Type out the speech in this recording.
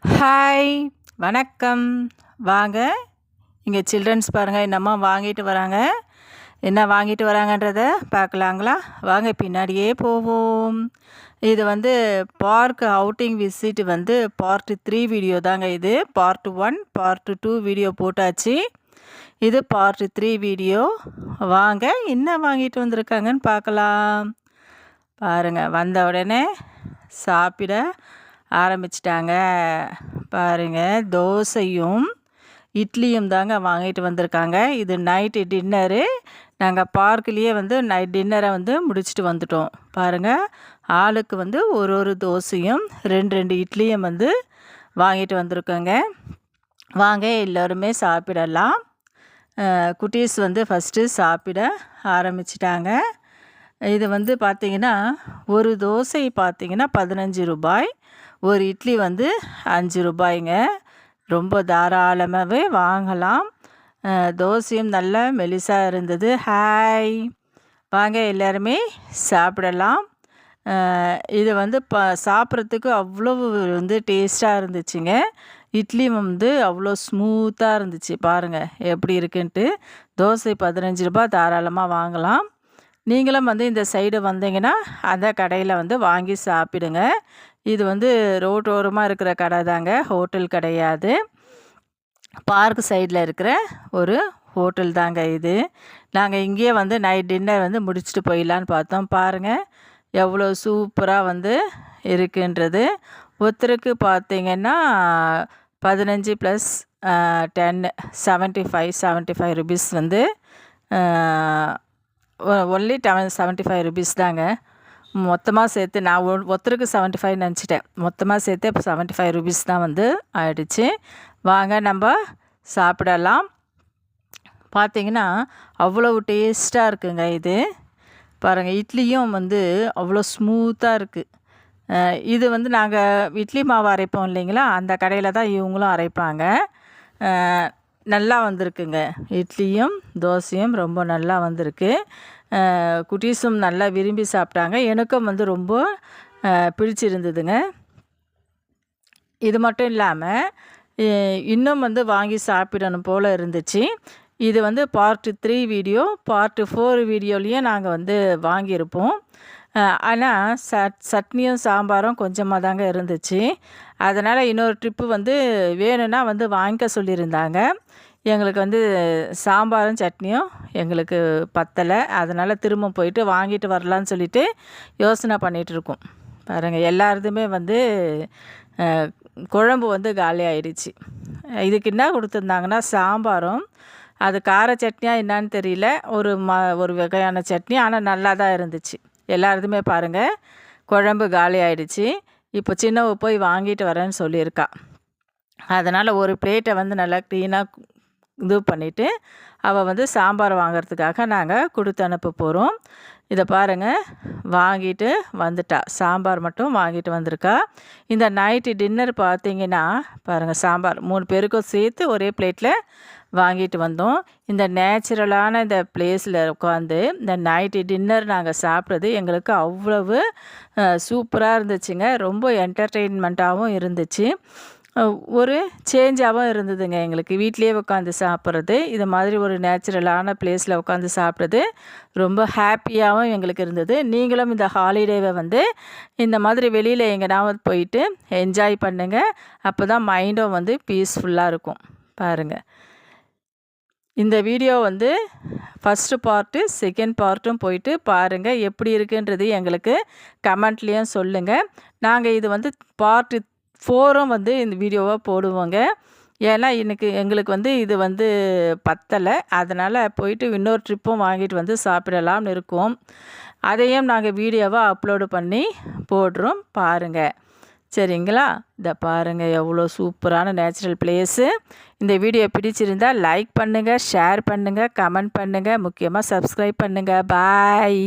Hi, வணக்கம். வாங்க, இங்கே சில்ட்ரன்ஸ் பாருங்கள் என்னம்மா வாங்கிட்டு வராங்க. என்ன வாங்கிட்டு வராங்கன்றத பார்க்கலாங்களா? வாங்க பின்னாடியே போவோம். இது வந்து பார்க் அவுட்டிங் விசிட் வந்து பார்ட் 3 வீடியோ தாங்க இது. பார்ட் 1, பார்ட் 2 வீடியோ போட்டாச்சு. இது பார்ட் 3 வீடியோ. வாங்க என்ன வாங்கிட்டு வந்திருக்காங்கன்னு பார்க்கலாம். பாருங்கள், வந்த உடனே சாப்பிட ஆரம்பிச்சிட்டாங்க. பாருங்கள், தோசையும் இட்லியும் தாங்க வாங்கிட்டு வந்திருக்காங்க. இது நைட்டு டின்னரு. நாங்கள் பார்க்லேயே வந்து நைட் டின்னரை வந்து முடிச்சுட்டு வந்துட்டோம். பாருங்கள், ஆளுக்கு வந்து ஒரு தோசையும் 2 இட்லியும் வந்து வாங்கிட்டு வந்திருக்கோங்க. வாங்க எல்லோருமே சாப்பிடலாம். குட்டீஸ் வந்து ஃபஸ்ட்டு சாப்பிட ஆரம்பிச்சிட்டாங்க. இது வந்து பார்த்திங்கன்னா ஒரு தோசை பார்த்திங்கன்னா 15 ரூபாய், ஒரு இட்லி வந்து 5 ரூபாய்ங்க. ரொம்ப தாராளமாகவே வாங்கலாம். தோசையும் நல்லா மெலிசாக இருந்தது. ஹாய், வாங்க எல்லாருமே சாப்பிடலாம். இது வந்து சாப்பிட்றதுக்கு அவ்வளவு வந்து டேஸ்ட்டாக இருந்துச்சுங்க. இட்லி வந்து அவ்வளோ ஸ்மூத்தாக இருந்துச்சு. பாருங்கள் எப்படி இருக்குன்ட்டு. தோசை 15 ரூபாய், தாராளமாக வாங்கலாம். நீங்களும் வந்து இந்த சைடு வந்தீங்கன்னா அந்த கடையில் வந்து வாங்கி சாப்பிடுங்க. இது வந்து ரோட்டோரமாக இருக்கிற கடை தாங்க, ஹோட்டல் கிடையாது. பார்க் சைடில் இருக்கிற ஒரு ஹோட்டல் தாங்க இது. நாங்கள் இங்கேயே வந்து நைட் டின்னர் வந்து முடிச்சுட்டு போயிடலான்னு பார்த்தோம். பாருங்கள் எவ்வளோ சூப்பராக வந்து இருக்குன்றது. ஒருத்தருக்கு பார்த்திங்கன்னா 15 + 10 75 ருபீஸ் வந்து ஒன்லி 75 ருபீஸ் தாங்க. மொத்தமாக சேர்த்து நான் ஒருத்தருக்கு 75 நினச்சிட்டேன். மொத்தமாக சேர்த்து இப்போ 75 ருபீஸ் தான் வந்து ஆயிடுச்சு. வாங்க நம்ம சாப்பிடலாம். பார்த்திங்கன்னா அவ்வளோ டேஸ்ட்டாக இருக்குங்க இது. பாருங்கள், இட்லியும் வந்து அவ்வளோ ஸ்மூத்தாக இருக்குது. இது வந்து நாங்கள் இட்லி மாவு அரைப்போம் இல்லைங்களா, அந்த கடையில் தான் இவங்களும் அரைப்பாங்க. நல்லா வந்திருக்குங்க. இட்லியும் தோசையும் ரொம்ப நல்லா வந்திருக்கு. குட்டீஸும் நல்லா விரும்பி சாப்பிட்டாங்க. எனக்கும் வந்து ரொம்ப பிடிச்சிருந்ததுங்க. இது மட்டும் இல்லாமல் இன்னும் வந்து வாங்கி சாப்பிடணும் போல் இருந்துச்சு. இது வந்து பார்ட் 3 வீடியோ. பார்ட் 4 வீடியோலேயும் நாங்கள் வந்து வாங்கியிருப்போம். ஆனால் சட்னியும் சாம்பாரும் கொஞ்சமாக தாங்க இருந்துச்சு. அதனால் இன்னொரு ட்ரிப்பு வந்து வேணும்னா வந்து வாங்கிக்க சொல்லியிருந்தாங்க. எங்களுக்கு வந்து சாம்பாரும் சட்னியும் எங்களுக்கு பத்தலை. அதனால் திரும்ப போயிட்டு வாங்கிட்டு வரலான்னு சொல்லிட்டு யோசனை பண்ணிகிட்ருக்கோம். பாருங்கள், எல்லாருதுமே வந்து குழம்பு வந்து காலி ஆகிடுச்சு. இதுக்கு என்ன கொடுத்துருந்தாங்கன்னா சாம்பாரும், அது கார சட்னியாக என்னான்னு தெரியல, ஒரு வகையான சட்னி. ஆனால் நல்லா தான் இருந்துச்சு. எல்லாருதுமே பாருங்கள் குழம்பு காலி ஆகிடுச்சு. இப்போ சின்னவ போய் வாங்கிட்டு வரேன்னு சொல்லியிருக்கா. அதனால் ஒரு பிளேட்டை வந்து நல்லா க்ளீனாக இது பண்ணிவிட்டு அவள் வந்து சாம்பார் வாங்கிறதுக்காக நாங்கள் கொடுத்து அனுப்ப போகிறோம். இதை பாருங்கள், வாங்கிட்டு வந்துட்டா. சாம்பார் மட்டும் வாங்கிட்டு வந்திருக்கா. இந்த நைட்டு டின்னர் பார்த்திங்கன்னா பாருங்கள், சாம்பார் 3 பேருக்கும் சேர்த்து ஒரே பிளேட்டில் வாங்கிட்டு வந்தோம். இந்த நேச்சுரலான இந்த பிளேஸில் உட்காந்து இந்த நைட்டு டின்னர் நாங்கள் சாப்பிட்றது எங்களுக்கு அவ்வளவு சூப்பராக இருந்துச்சுங்க. ரொம்ப என்டர்டெயின்மெண்ட்டாகவும் இருந்துச்சு. ஒரு சேஞ்சாகவும் இருந்ததுங்க எங்களுக்கு. வீட்டிலே உட்காந்து சாப்பிட்றது, இது மாதிரி ஒரு நேச்சுரலான பிளேஸில் உட்காந்து சாப்பிட்றது ரொம்ப ஹாப்பியாகவும் எங்களுக்கு இருந்தது. நீங்களும் இந்த ஹாலிடேவை வந்து இந்த மாதிரி வெளியில் எங்கேனாவது போயிட்டு என்ஜாய் பண்ணுங்கள். அப்போ தான் மைண்டும் வந்து பீஸ்ஃபுல்லாக இருக்கும். பாருங்கள், இந்த வீடியோ வந்து ஃபஸ்ட்டு பார்ட்டு, செகண்ட் பார்ட்டும் போயிட்டு பாருங்கள். எப்படி இருக்குன்றது எங்களுக்கு கமெண்ட்லேயும் சொல்லுங்கள். நாங்கள் இது வந்து பார்ட் 4ம் வந்து இந்த வீடியோவை போடுவோங்க. ஏன்னா எங்களுக்கு வந்து இது வந்து பத்தலை. அதனால் போயிட்டு இன்னொரு ட்ரிப்பும் வாங்கிட்டு வந்து சாப்பிடலாம்னு இருக்கோம். அதையும் நாங்கள் வீடியோவாக அப்லோடு பண்ணி போடுறோம், பாருங்கள். சரிங்களா? இதை பாருங்கள் எவ்வளோ சூப்பரான நேச்சுரல் பிளேஸு. இந்த வீடியோ பிடிச்சிருந்தால் லைக் பண்ணுங்கள், ஷேர் பண்ணுங்கள், கமெண்ட் பண்ணுங்கள், முக்கியமாக சப்ஸ்கிரைப் பண்ணுங்கள். பாய்.